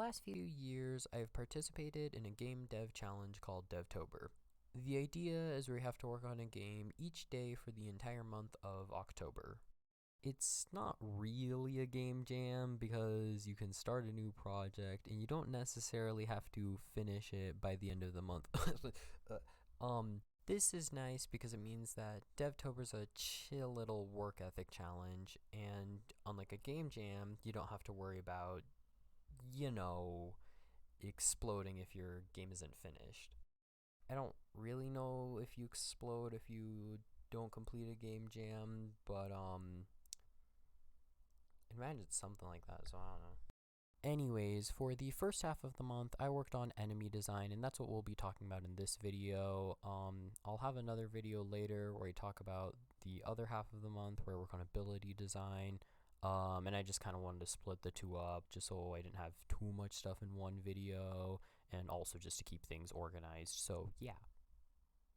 last few years, I've participated in a game dev challenge called Devtober. The idea is we have to work on a game each day for the entire month of October. It's not really a game jam because you can start a new project and you don't necessarily have to finish it by the end of the month. This is nice because it means that Devtober's a chill little work ethic challenge, and unlike a game jam, you don't have to worry about, exploding if your game isn't finished. I don't really know if you explode if you don't complete a game jam, but imagine it's something like that, so I don't know. Anyways, for the first half of the month, I worked on enemy design, and that's what we'll be talking about in this video. I'll have another video later where I talk about the other half of the month where I work on ability design, and I just kind of wanted to split the two up just so I didn't have too much stuff in one video, and also just to keep things organized, so yeah.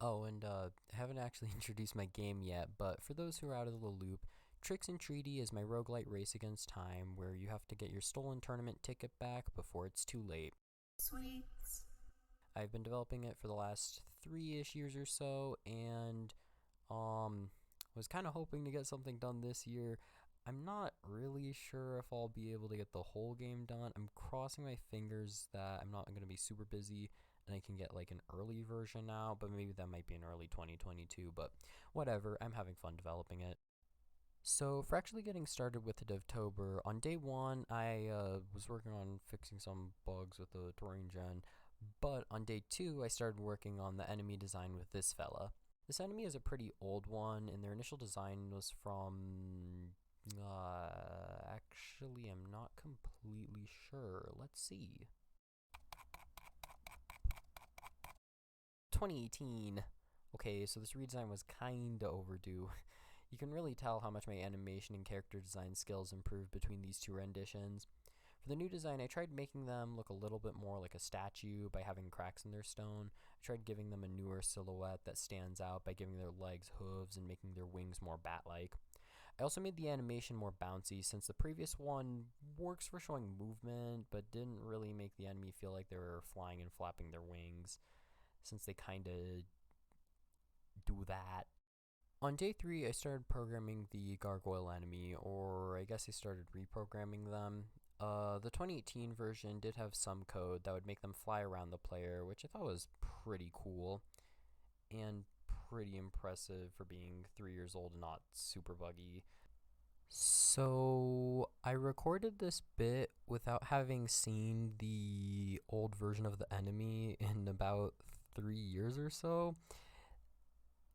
Oh, and I haven't actually introduced my game yet, but for those who are out of the loop, Trix and Trita is my roguelite race against time where you have to get your stolen tournament ticket back before it's too late. Sweet. I've been developing it for the last 3-ish years or so, and was kind of hoping to get something done this year. I'm not really sure if I'll be able to get the whole game done. I'm crossing my fingers that I'm not going to be super busy and I can get like an early version now, but maybe that might be in early 2022, but whatever, I'm having fun developing it. So for actually getting started with the Devtober, on day 1 I was working on fixing some bugs with the terrain gen, but on day 2 I started working on the enemy design with this fella. This enemy is a pretty old one, and their initial design was from, actually I'm not completely sure, let's see. 2018. Okay, so this redesign was kinda overdue. You can really tell how much my animation and character design skills improved between these two renditions. For the new design, I tried making them look a little bit more like a statue by having cracks in their stone. I tried giving them a newer silhouette that stands out by giving their legs hooves and making their wings more bat-like. I also made the animation more bouncy since the previous one works for showing movement but didn't really make the enemy feel like they were flying and flapping their wings, since they kinda do that. On day 3, I started programming the gargoyle enemy, or I guess I started reprogramming them. The 2018 version did have some code that would make them fly around the player, which I thought was pretty cool and pretty impressive for being 3 years old and not super buggy. So I recorded this bit without having seen the old version of the enemy in about 3 years or so,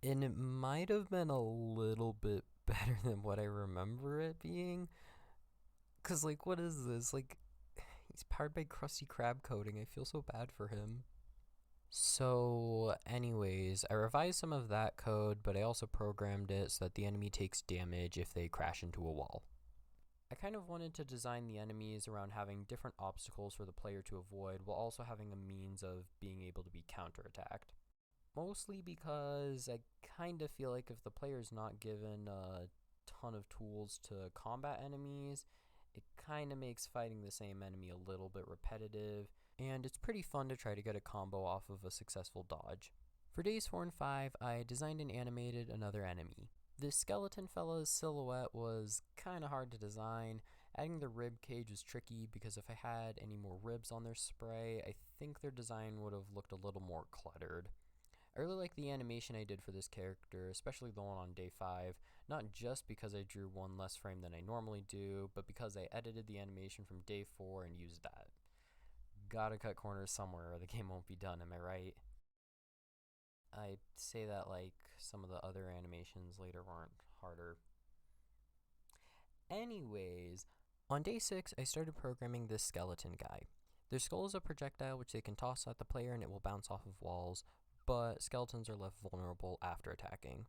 and it might have been a little bit better than what I remember it being. Cause like, what is this? Like, he's powered by Krusty Krab coding. I feel so bad for him. So anyways, I revised some of that code, but I also programmed it so that the enemy takes damage if they crash into a wall. I kind of wanted to design the enemies around having different obstacles for the player to avoid while also having a means of being able to be counterattacked. Mostly because I kind of feel like if the player's not given a ton of tools to combat enemies, it kind of makes fighting the same enemy a little bit repetitive, and it's pretty fun to try to get a combo off of a successful dodge. For days 4 and 5, I designed and animated another enemy. This skeleton fella's silhouette was kind of hard to design. Adding the rib cage was tricky because if I had any more ribs on their spray, I think their design would have looked a little more cluttered. I really like the animation I did for this character, especially the one on day 5, not just because I drew one less frame than I normally do, but because I edited the animation from day 4 and used that. Gotta cut corners somewhere or the game won't be done, am I right? I say that like some of the other animations later weren't harder. Anyways, on day 6, I started programming this skeleton guy. Their skull is a projectile which they can toss at the player and it will bounce off of walls, but skeletons are left vulnerable after attacking.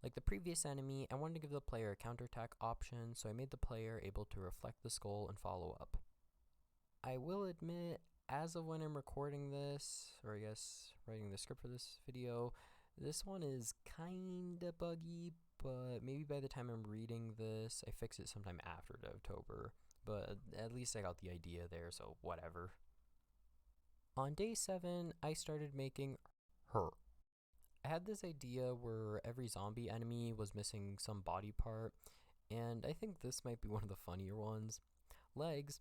Like the previous enemy, I wanted to give the player a counterattack option, so I made the player able to reflect the skull and follow up. I will admit, as of when I'm recording this, or I guess writing the script for this video, this one is kinda buggy, but maybe by the time I'm reading this, I fix it sometime after Devtober. but at least I got the idea there, so whatever. On day 7, I started making her. I had this idea where every zombie enemy was missing some body part, and I think this might be one of the funnier ones. Legs.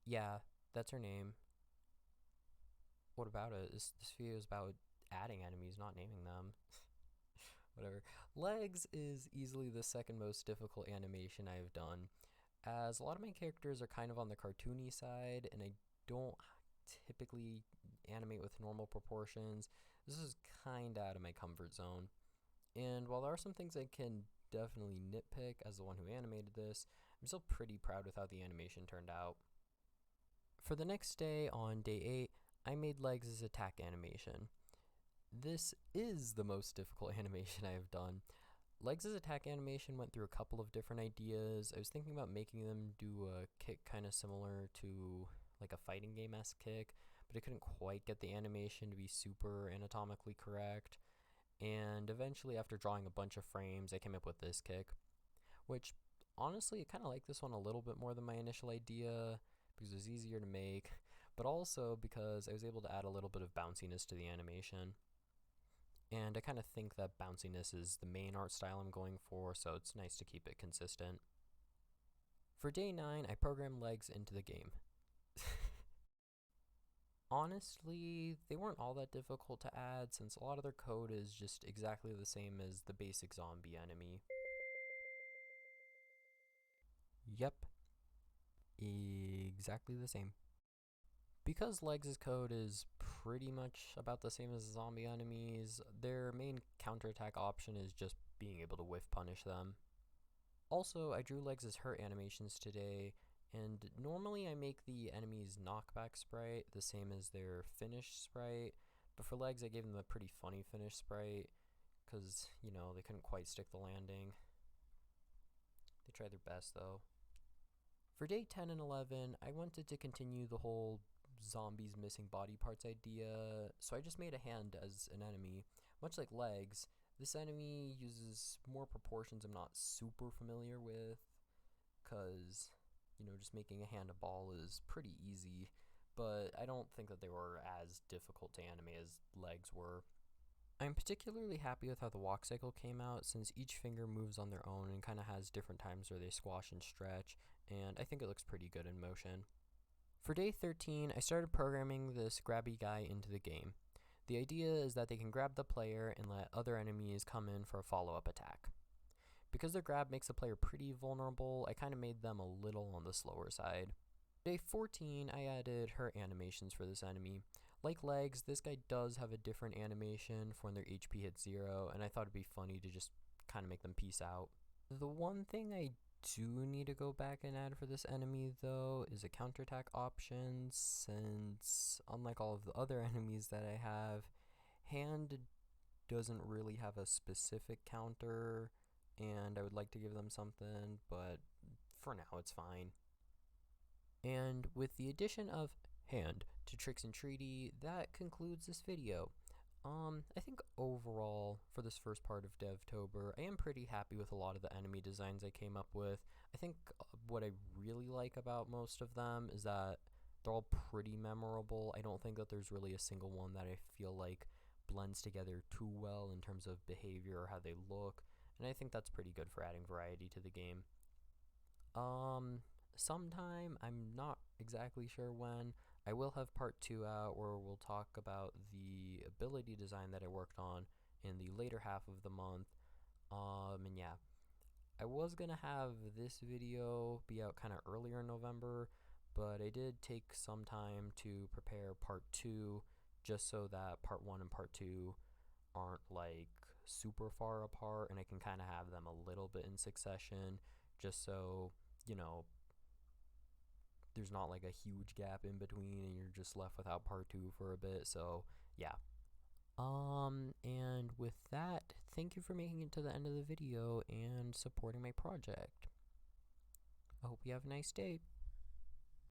Yeah, that's her name. What about it? This video is about adding enemies, not naming them. Whatever. Legs is easily the second most difficult animation I have done, as a lot of my characters are kind of on the cartoony side, and I don't typically animate with normal proportions. This is kinda out of my comfort zone. And while there are some things I can definitely nitpick as the one who animated this, I'm still pretty proud with how the animation turned out. For the next day, on day 8, I made Legs' attack animation. This is the most difficult animation I have done. Legs' attack animation went through a couple of different ideas. I was thinking about making them do a kick kind of similar to like a fighting game-esque kick, but I couldn't quite get the animation to be super anatomically correct. And eventually, after drawing a bunch of frames, I came up with this kick, which honestly, I kind of like this one a little bit more than my initial idea because it was easier to make, but also because I was able to add a little bit of bounciness to the animation. And I kind of think that bounciness is the main art style I'm going for, so it's nice to keep it consistent. For day 9, I programmed Legs into the game. Honestly, they weren't all that difficult to add since a lot of their code is just exactly the same as the basic zombie enemy. Yep, exactly the same. Because Legs' code is pretty much about the same as zombie enemies, their main counterattack option is just being able to whiff punish them. Also, I drew Legs' hurt animations today, and normally I make the enemy's knockback sprite the same as their finish sprite, but for Legs I gave them a pretty funny finish sprite, because, you know, they couldn't quite stick the landing. They tried their best though. For day 10 and 11, I wanted to continue the whole zombies missing body parts idea, so I just made a hand as an enemy. Much like Legs, this enemy uses more proportions I'm not super familiar with, because, you know, just making a hand a ball is pretty easy, but I don't think that they were as difficult to animate as Legs were. I'm particularly happy with how the walk cycle came out, since each finger moves on their own and kind of has different times where they squash and stretch, and I think it looks pretty good in motion. For day 13, I started programming this grabby guy into the game. The idea is that they can grab the player and let other enemies come in for a follow-up attack. Because their grab makes the player pretty vulnerable, I kind of made them a little on the slower side. Day 14, I added her animations for this enemy. Like Legs, this guy does have a different animation for when their HP hits 0, and I thought it'd be funny to just kind of make them peace out. The one thing I do need to go back and add for this enemy, though, is a counterattack option, since unlike all of the other enemies that I have, Hand doesn't really have a specific counter, and I would like to give them something, but for now it's fine. And with the addition of Hand to Trix and Treaty, that concludes this video. I think overall, for this first part of Devtober, I am pretty happy with a lot of the enemy designs I came up with. I think what I really like about most of them is that they're all pretty memorable. I don't think that there's really a single one that I feel like blends together too well in terms of behavior or how they look, and I think that's pretty good for adding variety to the game. Sometime, I'm not exactly sure when, I will have part 2 out where we'll talk about the ability design that I worked on in the later half of the month. And yeah, I was gonna have this video be out kind of earlier in November, but I did take some time to prepare part 2 just so that part 1 and part 2 aren't like super far apart, and I can kind of have them a little bit in succession, just so, you know, there's not like a huge gap in between and you're just left without part 2 for a bit. So yeah, and with that, thank you for making it to the end of the video and supporting my project. I hope you have a nice day.